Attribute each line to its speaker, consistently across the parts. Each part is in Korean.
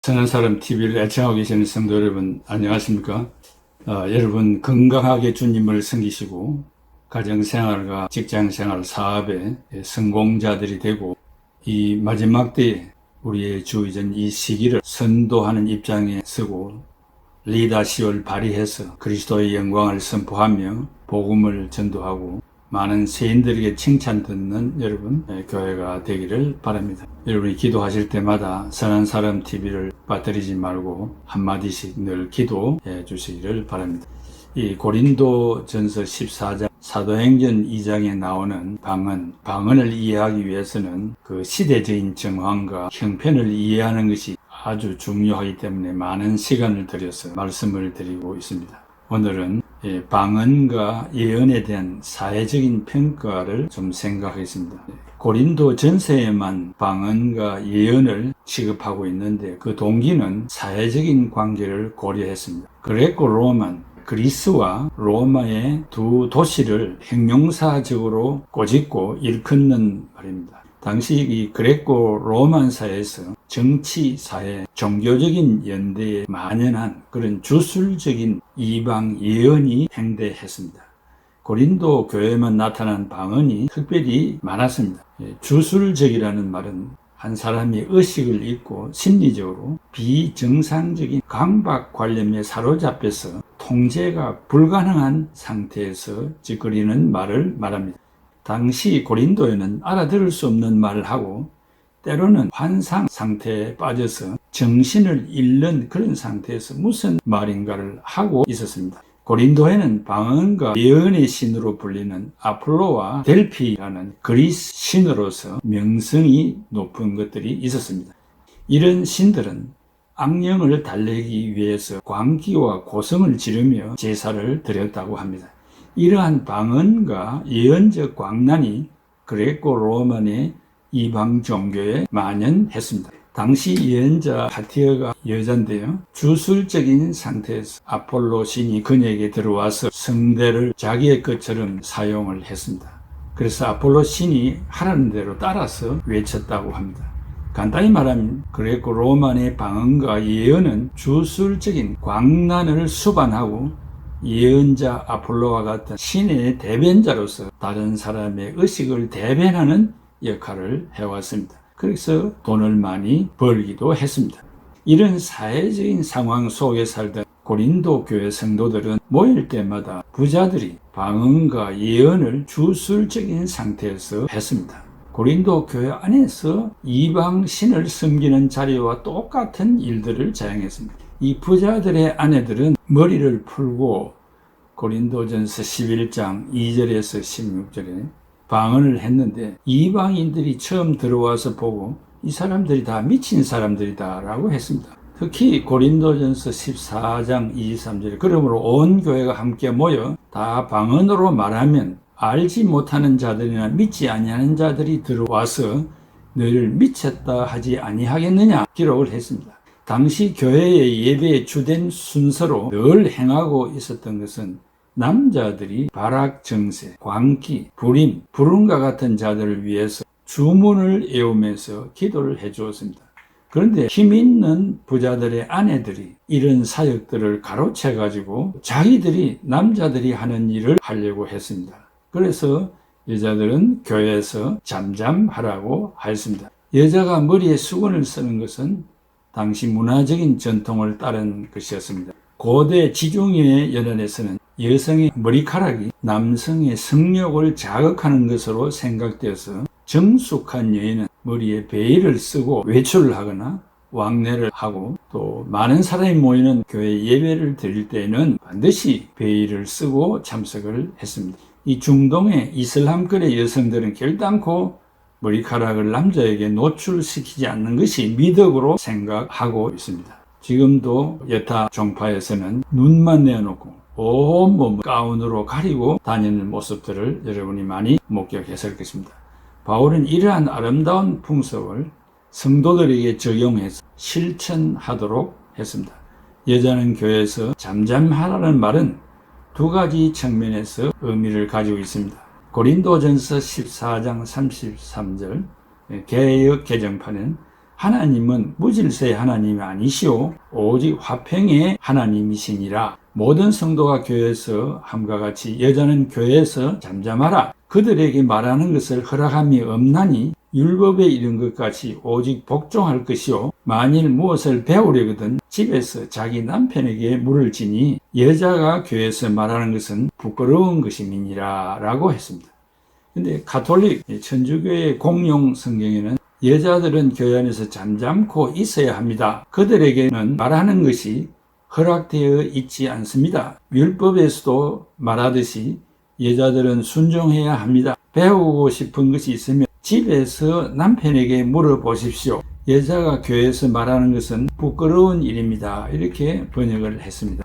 Speaker 1: 선한 사람 TV를 애청하고 계시는 성도 여러분, 안녕하십니까? 여러분 건강하게 주님을 섬기시고 가정생활과 직장생활, 사업에 성공자들이 되고 이 마지막 때에 우리의 주의전 이 시기를 선도하는 입장에 서고 리더십을 발휘해서 그리스도의 영광을 선포하며 복음을 전도하고 많은 세인들에게 칭찬 듣는 여러분 교회가 되기를 바랍니다. 여러분이 기도하실 때마다 선한 사람 TV를 빠뜨리지 말고 한마디씩 늘 기도해 주시기를 바랍니다. 이 고린도전서 14장 사도행전 2장에 나오는 방언을 이해하기 위해서는 그 시대적인 정황과 형편을 이해하는 것이 아주 중요하기 때문에 많은 시간을 들여서 말씀을 드리고 있습니다. 오늘은 방언과 예언에 대한 사회적인 평가를 좀 생각하겠습니다. 고린도 전서에만 방언과 예언을 취급하고 있는데 그 동기는 사회적인 관계를 고려했습니다. 그레코 로만, 그리스와 로마의 두 도시를 형용사적으로 꼬집고 일컫는 말입니다. 당시 이 그레코 로만사에서 정치, 사회, 종교적인 연대에 만연한 그런 주술적인 이방 예언이 행대했습니다. 고린도 교회에만 나타난 방언이 특별히 많았습니다. 주술적이라는 말은 한 사람이 의식을 잃고 심리적으로 비정상적인 강박 관념에 사로잡혀서 통제가 불가능한 상태에서 찌그리는 말을 말합니다. 당시 고린도에는 알아들을 수 없는 말을 하고 때로는 환상 상태에 빠져서 정신을 잃는 그런 상태에서 무슨 말인가를 하고 있었습니다. 고린도에는 방언과 예언의 신으로 불리는 아폴로와 델피라는 그리스 신으로서 명성이 높은 것들이 있었습니다. 이런 신들은 악령을 달래기 위해서 광기와 고성을 지르며 제사를 드렸다고 합니다. 이러한 방언과 예언적 광란이 그레코 로만의 이방 종교에 만연했습니다. 당시 예언자 하티어가 여잔데요. 주술적인 상태에서 아폴로 신이 그녀에게 들어와서 성대를 자기의 것처럼 사용을 했습니다. 그래서 아폴로 신이 하라는 대로 따라서 외쳤다고 합니다. 간단히 말하면 그레코 로만의 방언과 예언은 주술적인 광란을 수반하고 예언자 아폴로와 같은 신의 대변자로서 다른 사람의 의식을 대변하는 역할을 해왔습니다. 그래서 돈을 많이 벌기도 했습니다. 이런 사회적인 상황 속에 살던 고린도 교회 성도들은 모일 때마다 부자들이 방언과 예언을 주술적인 상태에서 했습니다. 고린도 교회 안에서 이방 신을 섬기는 자리와 똑같은 일들을 자행했습니다. 이 부자들의 아내들은 머리를 풀고 고린도전서 11장 2절에서 16절에 방언을 했는데 이방인들이 처음 들어와서 보고 이 사람들이 다 미친 사람들이다 라고 했습니다. 특히 고린도전서 14장 23절에 그러므로 온 교회가 함께 모여 다 방언으로 말하면 알지 못하는 자들이나 믿지 아니하는 자들이 들어와서 너희를 미쳤다 하지 아니하겠느냐 기록을 했습니다. 당시 교회의 예배의 주된 순서로 늘 행하고 있었던 것은 남자들이 발악정세, 광기, 불임, 불운과 같은 자들을 위해서 주문을 외우면서 기도를 해주었습니다. 그런데 힘 있는 부자들의 아내들이 이런 사역들을 가로채가지고 자기들이 남자들이 하는 일을 하려고 했습니다. 그래서 여자들은 교회에서 잠잠하라고 하였습니다. 여자가 머리에 수건을 쓰는 것은 당시 문화적인 전통을 따른 것이었습니다. 고대 지중해 연안에서는 여성의 머리카락이 남성의 성욕을 자극하는 것으로 생각되어서 정숙한 여인은 머리에 베일을 쓰고 외출을 하거나 왕래를 하고 또 많은 사람이 모이는 교회 예배를 드릴 때에는 반드시 베일을 쓰고 참석을 했습니다. 이 중동의 이슬람권의 여성들은 결단코 머리카락을 남자에게 노출시키지 않는 것이 미덕으로 생각하고 있습니다. 지금도 여타 종파에서는 눈만 내어놓고 온몸 가운으로 가리고 다니는 모습들을 여러분이 많이 목격했을 것입니다. 바울은 이러한 아름다운 풍속을 성도들에게 적용해서 실천하도록 했습니다. 여자는 교회에서 잠잠하라는 말은 두 가지 측면에서 의미를 가지고 있습니다. 고린도전서 14장 33절 개역 개정판은 하나님은 무질서의 하나님이 아니시오 오직 화평의 하나님이시니라. 모든 성도가 교회에서 함과 같이 여자는 교회에서 잠잠하라. 그들에게 말하는 것을 허락함이 없나니 율법에 이른 것 같이 오직 복종할 것이요 만일 무엇을 배우려거든 집에서 자기 남편에게 물을 지니 여자가 교회에서 말하는 것은 부끄러운 것임이니라 라고 했습니다. 근데 가톨릭 천주교의 공용 성경에는 여자들은 교회 안에서 잠잠고 있어야 합니다. 그들에게는 말하는 것이 허락되어 있지 않습니다. 율법에서도 말하듯이 여자들은 순종해야 합니다. 배우고 싶은 것이 있으면 집에서 남편에게 물어보십시오. 여자가 교회에서 말하는 것은 부끄러운 일입니다. 이렇게 번역을 했습니다.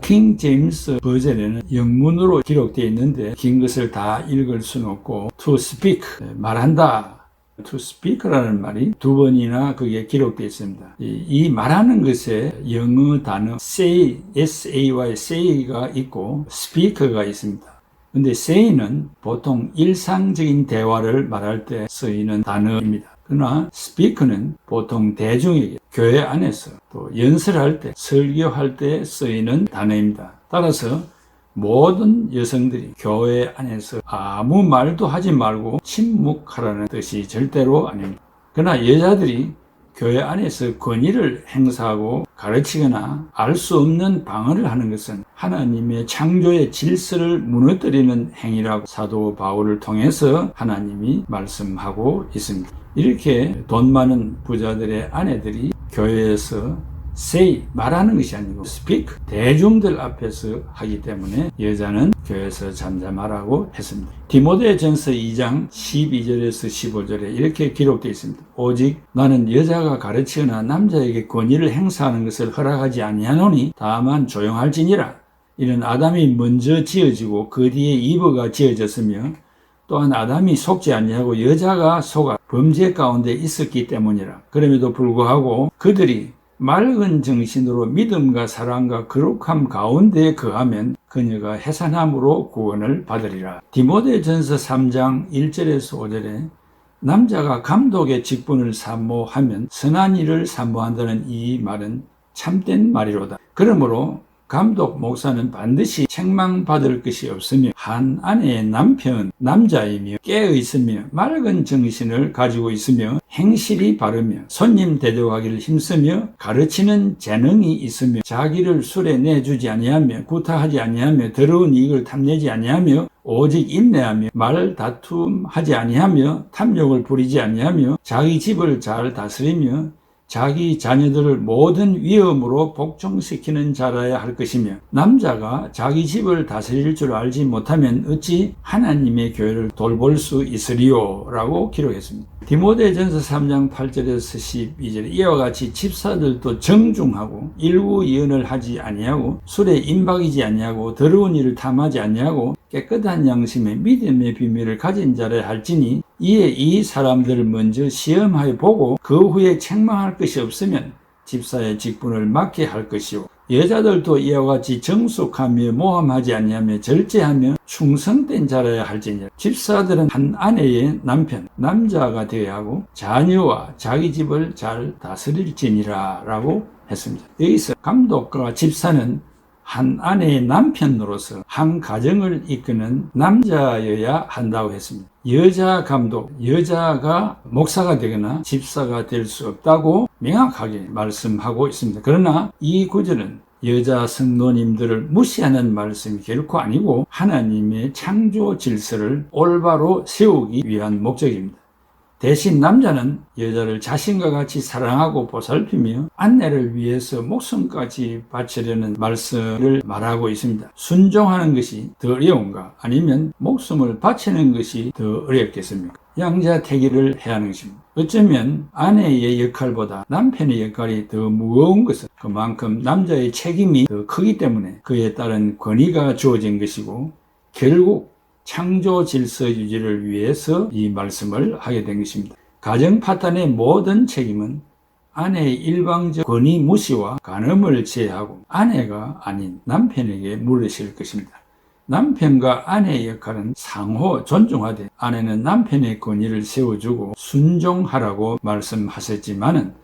Speaker 1: 킹 제임스 버전에는 영문으로 기록되어 있는데 긴 것을 다 읽을 수는 없고 to speak, 말한다. to speak라는 말이 두 번이나 그게 기록되어 있습니다. 이 말하는 것에 영어 단어 say, say와 say가 있고 speaker가 있습니다. 근데 say는 보통 일상적인 대화를 말할 때 쓰이는 단어입니다. 그러나 speaker는 보통 대중에게 교회 안에서 또 연설할 때, 설교할 때 쓰이는 단어입니다. 따라서 모든 여성들이 교회 안에서 아무 말도 하지 말고 침묵하라는 뜻이 절대로 아닙니다. 그러나 여자들이 교회 안에서 권위를 행사하고 가르치거나 알 수 없는 방언을 하는 것은 하나님의 창조의 질서를 무너뜨리는 행위라고 사도 바울을 통해서 하나님이 말씀하고 있습니다. 이렇게 돈 많은 부자들의 아내들이 교회에서 say, 말하는 것이 아니고 speak, 대중들 앞에서 하기 때문에 여자는 교회에서 잠잠하라고 했습니다. 디모데전서 2장 12절에서 15절에 이렇게 기록되어 있습니다. 오직 나는 여자가 가르치거나 남자에게 권위를 행사하는 것을 허락하지 아니하노니 다만 조용할지니라. 이는 아담이 먼저 지어지고 그 뒤에 이브가 지어졌으며 또한 아담이 속지 아니하고 여자가 속아 범죄 가운데 있었기 때문이라. 그럼에도 불구하고 그들이 맑은 정신으로 믿음과 사랑과 거룩함 가운데 거하면 그녀가 해산함으로 구원을 받으리라. 디모데전서 3장 1절에서 5절에 남자가 감독의 직분을 사모하면 선한 일을 사모한다는 이 말은 참된 말이로다. 그러므로 감독 목사는 반드시 책망받을 것이 없으며 한 아내의 남편 남자이며 깨어있으며 맑은 정신을 가지고 있으며 행실이 바르며 손님 대접하기를 힘쓰며 가르치는 재능이 있으며 자기를 술에 내주지 아니하며 구타하지 아니하며 더러운 이익을 탐내지 아니하며 오직 인내하며 말 다툼하지 아니하며 탐욕을 부리지 아니하며 자기 집을 잘 다스리며 자기 자녀들을 모든 위험으로 복종시키는 자라야 할 것이며 남자가 자기 집을 다스릴 줄 알지 못하면 어찌 하나님의 교회를 돌볼 수 있으리요? 라고 기록했습니다. 디모데전서 3장 8절에서 12절에 이와 같이 집사들도 정중하고 일구이언을 하지 아니하고 술에 임박이지 아니하고 더러운 일을 탐하지 아니하고 깨끗한 양심에 믿음의 비밀을 가진 자라 할지니 이에 이 사람들을 먼저 시험하여 보고 그 후에 책망할 것이 없으면 집사의 직분을 맡게 할 것이요 여자들도 이와 같이 정숙하며 모함하지 아니하며 절제하며 충성된 자라야 할지니라. 집사들은 한 아내의 남편 남자가 되어야 하고 자녀와 자기 집을 잘 다스릴지니라 라고 했습니다. 여기서 감독과 집사는 한 아내의 남편으로서 한 가정을 이끄는 남자여야 한다고 했습니다. 여자 감독, 여자가 목사가 되거나 집사가 될 수 없다고 명확하게 말씀하고 있습니다. 그러나 이 구절은 여자 성도님들을 무시하는 말씀이 결코 아니고 하나님의 창조 질서를 올바로 세우기 위한 목적입니다. 대신 남자는 여자를 자신과 같이 사랑하고 보살피며 아내를 위해서 목숨까지 바치려는 말씀을 말하고 있습니다. 순종하는 것이 더 어려운가 아니면 목숨을 바치는 것이 더 어렵겠습니까? 양자택일을 해야 하는 것입니다. 어쩌면 아내의 역할보다 남편의 역할이 더 무거운 것은 그만큼 남자의 책임이 더 크기 때문에 그에 따른 권위가 주어진 것이고 결국 창조 질서 유지를 위해서 이 말씀을 하게 된 것입니다. 가정 파탄의 모든 책임은 아내의 일방적 권위 무시와 간음을 제하고 아내가 아닌 남편에게 물으실 것입니다. 남편과 아내의 역할은 상호 존중하되 아내는 남편의 권위를 세워주고 순종하라고 말씀하셨지만은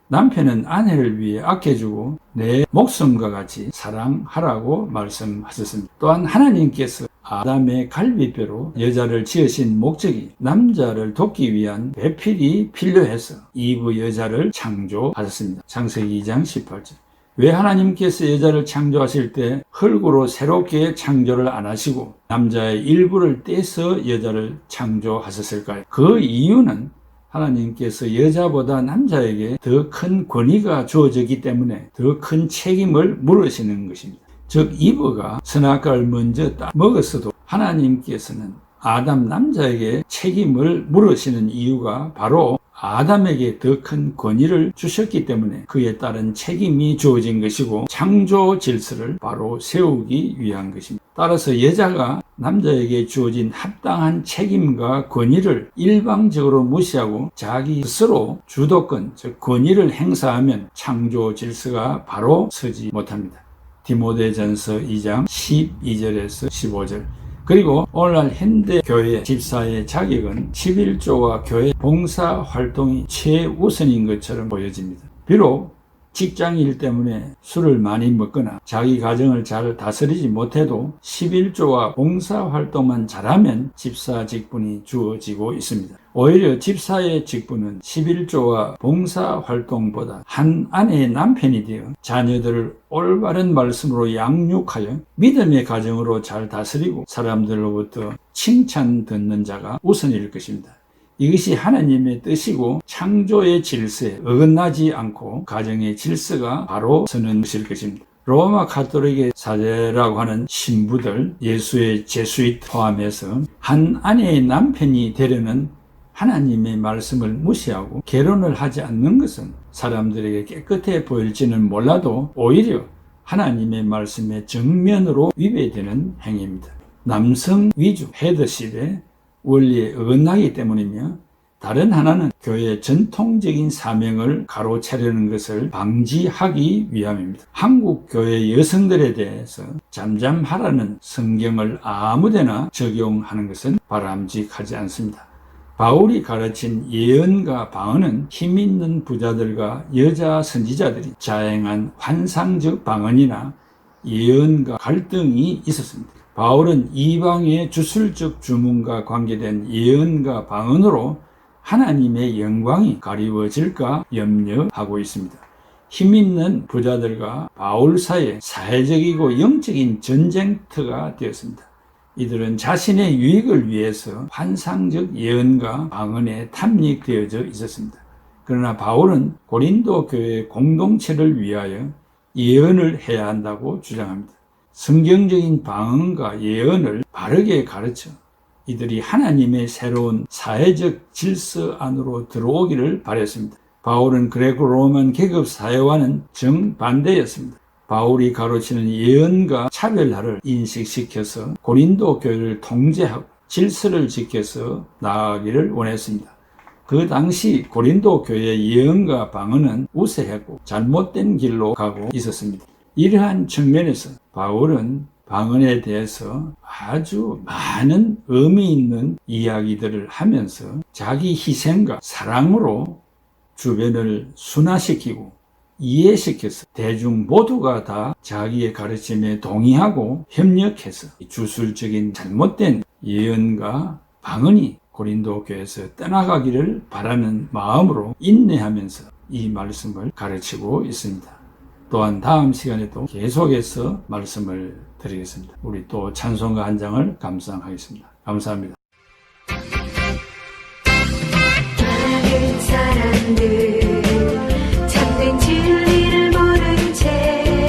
Speaker 1: 남편은 아내를 위해 아껴주고 내 목숨과 같이 사랑하라고 말씀하셨습니다. 또한 하나님께서 아담의 갈비뼈로 여자를 지으신 목적이 남자를 돕기 위한 배필이 필요해서 이브 여자를 창조하셨습니다. 창세기 2장 18절. 왜 하나님께서 여자를 창조하실 때 흙으로 새롭게 창조를 안 하시고 남자의 일부를 떼서 여자를 창조하셨을까요? 그 이유는 하나님께서 여자보다 남자에게 더 큰 권위가 주어지기 때문에 더 큰 책임을 물으시는 것입니다. 즉 이브가 선악과를 먼저 먹었어도 하나님께서는 아담 남자에게 책임을 물으시는 이유가 바로 아담에게 더 큰 권위를 주셨기 때문에 그에 따른 책임이 주어진 것이고 창조 질서를 바로 세우기 위한 것입니다. 따라서 여자가 남자에게 주어진 합당한 책임과 권위를 일방적으로 무시하고 자기 스스로 주도권, 즉 권위를 행사하면 창조 질서가 바로 서지 못합니다. 디모데전서 2장 12절에서 15절. 그리고 오늘날 현대교회 집사의 자격은 11조와 교회 봉사활동이 최우선인 것처럼 보여집니다. 비록 직장일 때문에 술을 많이 먹거나 자기 가정을 잘 다스리지 못해도 11조와 봉사활동만 잘하면 집사 직분이 주어지고 있습니다. 오히려 집사의 직분은 11조와 봉사활동보다 한 아내의 남편이 되어 자녀들을 올바른 말씀으로 양육하여 믿음의 가정으로 잘 다스리고 사람들로부터 칭찬 듣는 자가 우선일 것입니다. 이것이 하나님의 뜻이고 창조의 질서에 어긋나지 않고 가정의 질서가 바로 서는 것일 것입니다. 로마 가톨릭의 사제라고 하는 신부들, 예수의 제수잇 포함해서 한 아내의 남편이 되려는 하나님의 말씀을 무시하고 결혼을 하지 않는 것은 사람들에게 깨끗해 보일지는 몰라도 오히려 하나님의 말씀에 정면으로 위배되는 행위입니다. 남성 위주 헤더십의 원리에 어긋나기 때문이며 다른 하나는 교회의 전통적인 사명을 가로채려는 것을 방지하기 위함입니다. 한국 교회 여성들에 대해서 잠잠하라는 성경을 아무데나 적용하는 것은 바람직하지 않습니다. 바울이 가르친 예언과 방언은 힘 있는 부자들과 여자 선지자들이 자행한 환상적 방언이나 예언과 갈등이 있었습니다. 바울은 이방의 주술적 주문과 관계된 예언과 방언으로 하나님의 영광이 가리워질까 염려하고 있습니다. 힘있는 부자들과 바울 사이에 사회적이고 영적인 전쟁터가 되었습니다. 이들은 자신의 유익을 위해서 환상적 예언과 방언에 탐닉되어져 있었습니다. 그러나 바울은 고린도 교회 공동체를 위하여 예언을 해야 한다고 주장합니다. 성경적인 방언과 예언을 바르게 가르쳐 이들이 하나님의 새로운 사회적 질서 안으로 들어오기를 바랬습니다. 바울은 그레고 로만 계급 사회와는 정반대였습니다. 바울이 가르치는 예언과 차별화를 인식시켜서 고린도 교회를 통제하고 질서를 지켜서 나아가기를 원했습니다. 그 당시 고린도 교회의 예언과 방언은 우세했고 잘못된 길로 가고 있었습니다. 이러한 측면에서 바울은 방언에 대해서 아주 많은 의미 있는 이야기들을 하면서 자기 희생과 사랑으로 주변을 순화시키고 이해시켜서 대중 모두가 다 자기의 가르침에 동의하고 협력해서 주술적인 잘못된 예언과 방언이 고린도 교회에서 떠나가기를 바라는 마음으로 인내하면서 이 말씀을 가르치고 있습니다. 또한 다음 시간에도 계속해서 말씀을 드리겠습니다. 우리 또 찬송가 한 장을 감상하겠습니다. 감사합니다.
Speaker 2: 많은 사람들 참된 진리를 모른 채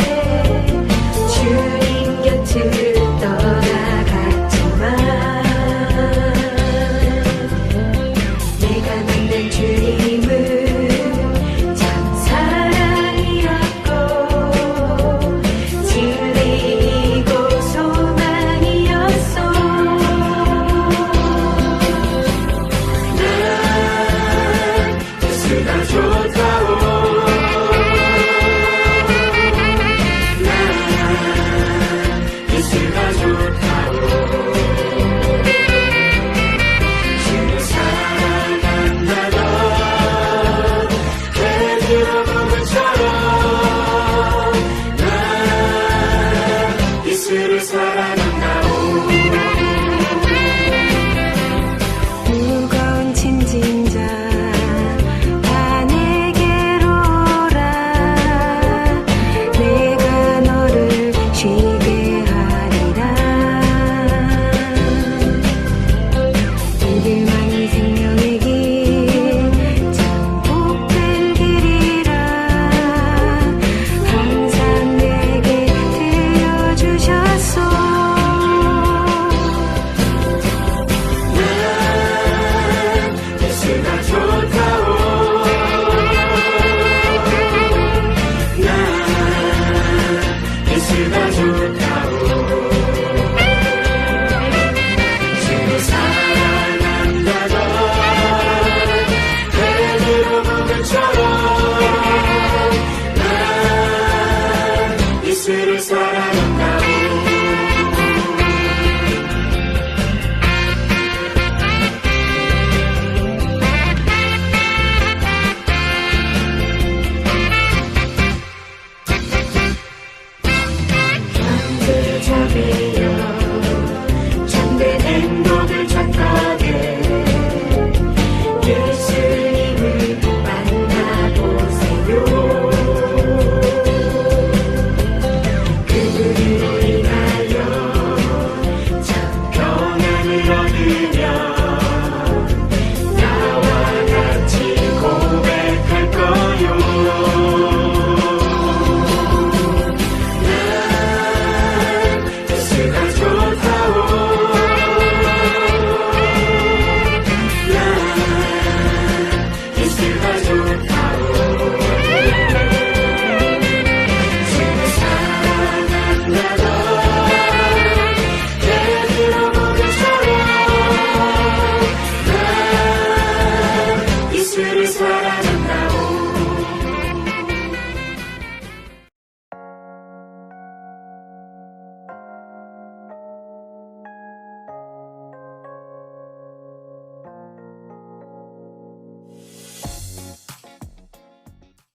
Speaker 2: 주님 곁을 떠나갔지만 내가 만난 주님은 참 사랑이었고 진리이고 소망이었소. 난 예수가 사랑한다